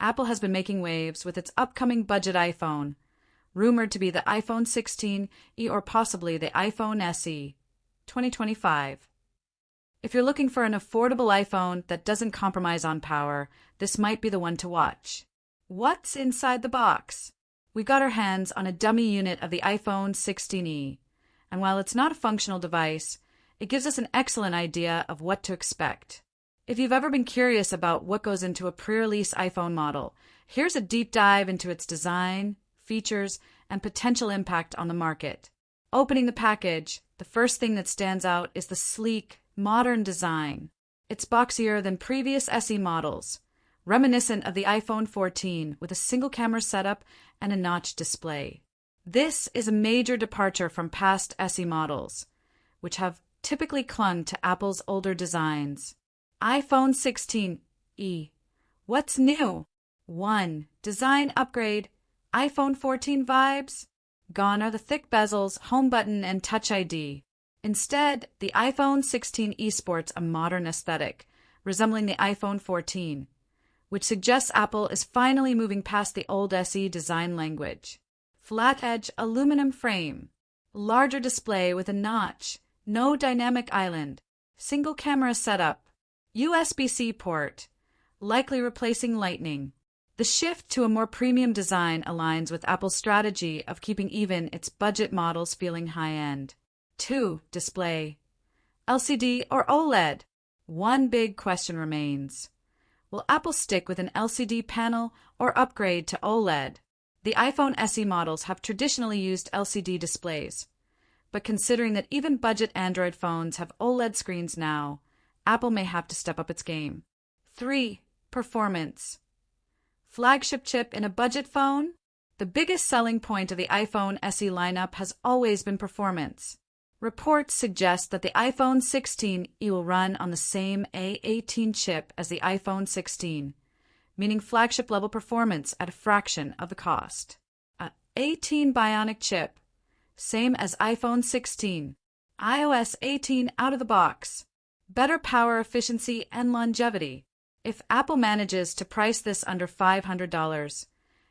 Apple has been making waves with its upcoming budget iPhone, rumored to be the iPhone 16e or possibly the iPhone SE 2025. If you're looking for an affordable iPhone that doesn't compromise on power, this might be the one to watch. What's inside the box? We got our hands on a dummy unit of the iPhone 16e, and while it's not a functional device, it gives us an excellent idea of what to expect. If you've ever been curious about what goes into a pre-release iPhone model, here's a deep dive into its design, features, and potential impact on the market. Opening the package, the first thing that stands out is the sleek, modern design. It's boxier than previous SE models, reminiscent of the iPhone 14 with a single camera setup and a notched display. This is a major departure from past SE models, which have typically clung to Apple's older designs. iPhone 16e. What's new? 1. Design upgrade. iPhone 14 vibes? Gone are the thick bezels, home button, and Touch ID. Instead, the iPhone 16e sports a modern aesthetic, resembling the iPhone 14, which suggests Apple is finally moving past the old SE design language. Flat-edge aluminum frame. Larger display with a notch. No dynamic island. Single camera setup. USB-C port, likely replacing Lightning. The shift to a more premium design aligns with Apple's strategy of keeping even its budget models feeling high-end. 2. Display. LCD or OLED? One big question remains. Will Apple stick with an LCD panel or upgrade to OLED? The iPhone SE models have traditionally used LCD displays, but considering that even budget Android phones have OLED screens now, Apple may have to step up its game. 3. Performance. Flagship chip in a budget phone? The biggest selling point of the iPhone SE lineup has always been performance. Reports suggest that the iPhone 16e will run on the same A18 chip as the iPhone 16, meaning flagship-level performance at a fraction of the cost. A A18 Bionic chip, same as iPhone 16. iOS 18 out of the box. Better power efficiency and longevity. If Apple manages to price this under $500,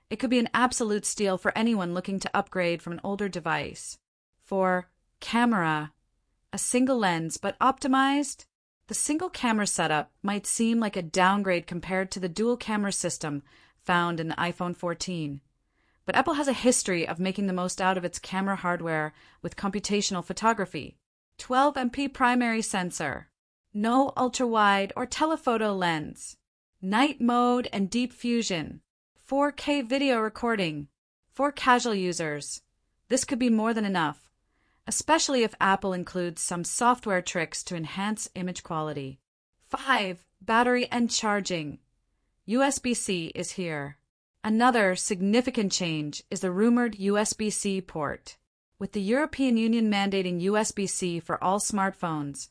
it could be an absolute steal for anyone looking to upgrade from an older device. 4. Camera. A single lens, but optimized? The single camera setup might seem like a downgrade compared to the dual camera system found in the iPhone 14. But Apple has a history of making the most out of its camera hardware with computational photography. 12MP primary sensor. No ultra-wide or telephoto lens. Night mode and deep fusion. 4K video recording. For casual users, this could be more than enough, especially if Apple includes some software tricks to enhance image quality. 5. Battery and charging. USB-C is here. Another significant change is the rumored USB-C port. With the European Union mandating USB-C for all smartphones,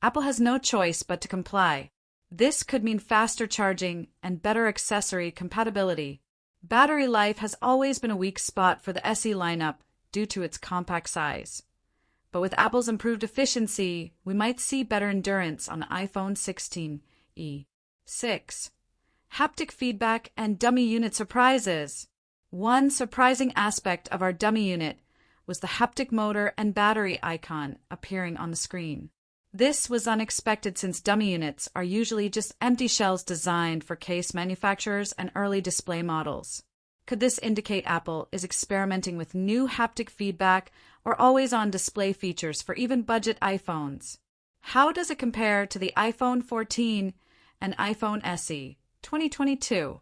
Apple has no choice but to comply. This could mean faster charging and better accessory compatibility. Battery life has always been a weak spot for the SE lineup due to its compact size. But with Apple's improved efficiency, we might see better endurance on the iPhone 16e. 6. Haptic feedback and dummy unit surprises. One surprising aspect of our dummy unit was the haptic motor and battery icon appearing on the screen. This was unexpected since dummy units are usually just empty shells designed for case manufacturers and early display models. Could this indicate Apple is experimenting with new haptic feedback or always-on display features for even budget iPhones? How does it compare to the iPhone 14 and iPhone SE 2022?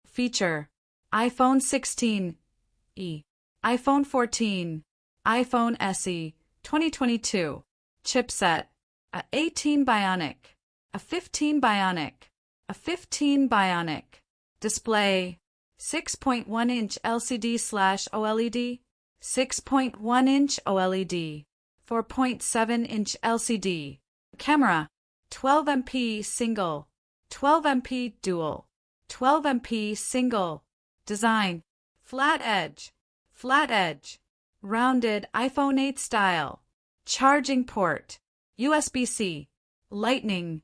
Feature: iPhone 16e, iPhone 14, iPhone SE 2022. Chipset: a 18 Bionic, a 15 Bionic, a 15 Bionic. Display: 6.1-inch LCD/OLED, 6.1-inch OLED, 4.7-inch LCD. Camera: 12MP single, 12MP dual, 12MP single. Design: flat edge, rounded iPhone 8 style. Charging port: USB-C, Lightning.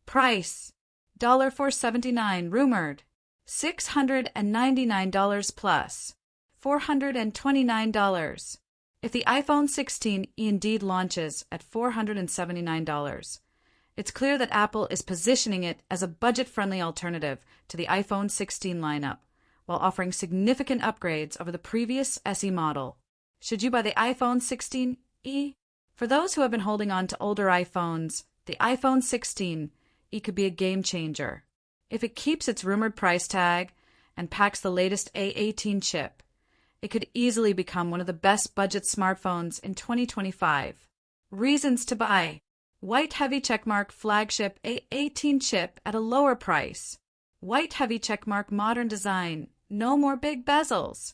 Price: $479 rumored. $699 plus. $429. If the iPhone 16 indeed launches at $479, it's clear that Apple is positioning it as a budget-friendly alternative to the iPhone 16 lineup, while offering significant upgrades over the previous SE model. Should you buy the iPhone 16e? For those who have been holding on to older iPhones, the iPhone 16e could be a game changer. If it keeps its rumored price tag and packs the latest A18 chip, it could easily become one of the best budget smartphones in 2025. Reasons to buy: white heavy checkmark flagship A18 chip at a lower price. White heavy checkmark modern design, no more big bezels.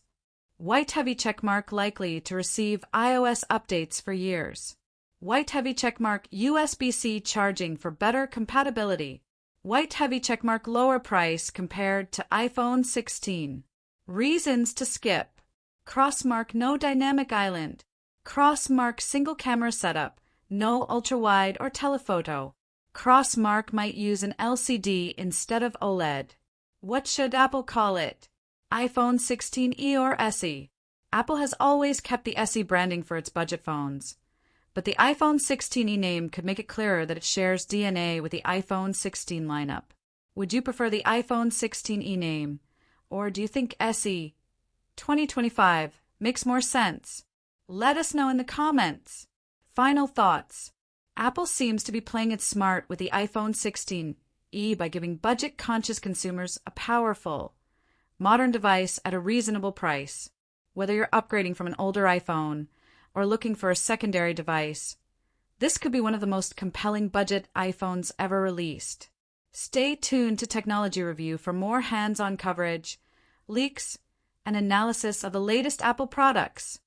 White heavy checkmark likely to receive iOS updates for years. White heavy checkmark USB-C charging for better compatibility. White heavy checkmark lower price compared to iPhone 16. Reasons to skip: crossmark no dynamic island. Crossmark single camera setup, no ultra-wide or telephoto. Crossmark might use an LCD instead of OLED. What should Apple call it? iPhone 16e or SE? Apple has always kept the SE branding for its budget phones, but the iPhone 16e name could make it clearer that it shares DNA with the iPhone 16 lineup. Would you prefer the iPhone 16e name, or do you think SE 2025 makes more sense? Let us know in the comments. Final thoughts. Apple seems to be playing it smart with the iPhone 16e by giving budget-conscious consumers a powerful, modern device at a reasonable price. Whether you're upgrading from an older iPhone or looking for a secondary device, this could be one of the most compelling budget iPhones ever released. Stay tuned to Technology Review for more hands-on coverage, leaks, and analysis of the latest Apple products.